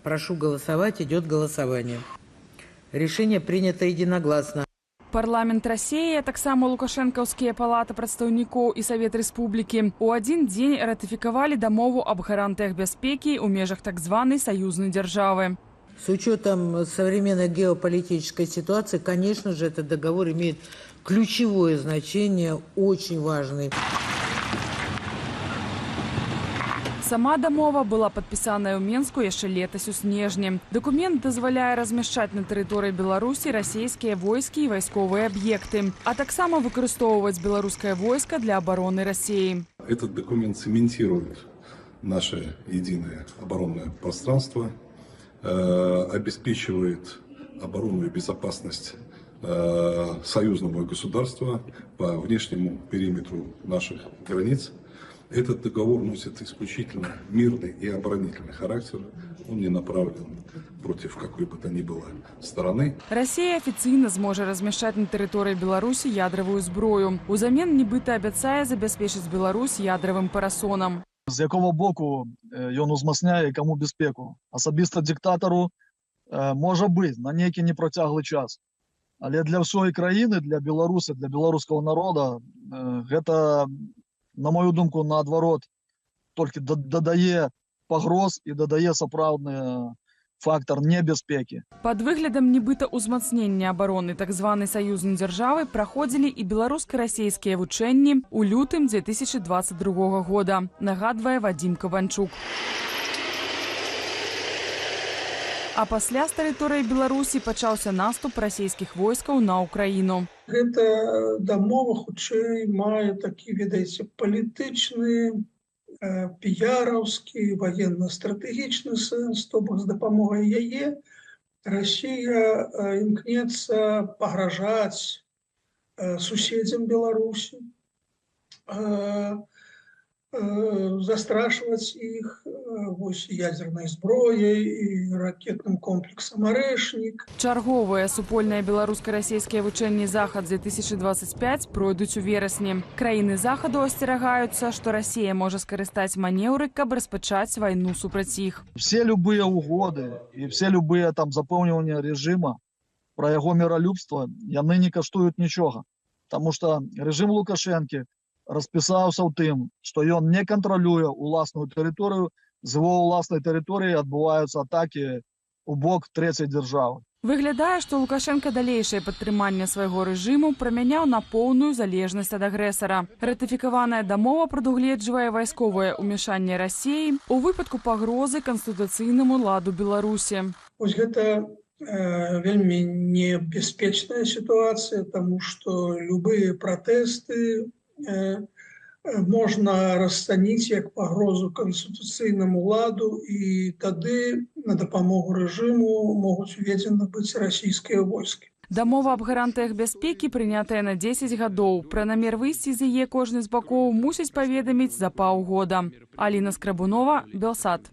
Прошу голосовать, идет голосование. Решение принято единогласно. Парламент России, таксама Лукашэнкаўскія палата прадстаўнікоў і Савет Рэспублікі у адзін дзень ратыфікавалі дамову аб гарантыях бяспекі ў межах так званай саюзнай дзяржавы. С учетом современной геополитической ситуации, конечно же, этот договор имеет ключевое значение, очень важный. Сама дамова была падпісаная ў Менску яшчэ летась у снежні. Дакумент дазваляе размяшчаць на тэрыторыі Беларусі расійскія войскі і вайсковыя аб'екты, а таксама выкарыстоўваць беларускае войска для обороны России. Этот документ цементирует наше единое оборонное пространство, обеспечивает оборону и безопасность союзного государства по внешнему периметру наших границ. Этот договор носит исключительно мирный и оборонительный характер. Он не направлен против какой бы то ни было стороны. Россия афіцыйна зможа размяшчаць на тэрыторыі Беларусі ядравую зброю. Узамен нібыта абяцае забяспечыць Беларусь ядравым парасонам. З якого боку ён узмацняе і каму бяспеку? Асабіста дыктатару можа быць на нейкі непрацяглы час. Але для ўсёй краіны, для Беларуси, для беларускага народа гэта, на мою думку, наадварот, толькі дадае пагроз і дадае сапраўдны фактор небяспекі. Пад выглядам нібыта ўзмацнення абароны так званай саюзнай дзяржавы праходзілі і беларуска-расійскія вучэнні ў лютым 2022 года, нагадвае Вадзім Каванчук. А пасля з тэрыторыі Беларусі пачаўся наступ расійскіх войскаў на Украіну. Гэта дамова хутчэй мае такі, ведаеце, палітычны, піяраўскі, военно-стратэгічны сэнс, то бок з дапамогай яе Расія імкнецца пагражаць суседзям Беларусі, застрашваць іх ядерной зброяй і ракетным комплексам «Арэшнік». Чарговыя супольныя беларуска-расійскія вучэнні «Захад-2025» пройдуць у верасні. Краіны Захаду асцерагаюцца, што Расія можа скарыстаць манеўры, каб распачаць вайну супраць іх. Все любыя угоды і все любыя там запэўнівання рэжыма пра яго міралюбства, яны не каштуюць нічога. Таму што рэжым Лукашэнкі распісаўся ў тым, што ён не кантралюе ўласную тэрыторыю, з его ўласнай тэрыторыі адбываюцца атакі ў бок трэцяй дзяржавы. Выглядае, што Лукашенко далейшае падтрыманне свайго рэжыму прамяняў на поўную залежнасць ад агрэсара. Ратыфікаваная дамова прадугледжвае вайсковае ўмешанне Расіі у выпадку пагрозы канстытуцыйнаму ладу Беларусі. Вось гэта вельмі небяспечная сітуацыя, таму што любыя пратэсты можна расцаніць як пагрозу канстытуцыйнаму ладу, і тады на дапамогу рэжыму могуць уведзены быць расійскія войскі. Дамова аб гарантыях бяспекі прынятая на 10 гадоў. Пра намер выйсці з яе кожны з бакоў мусіць паведаміць за паўгода. Аліна Скрабунова, Белсат.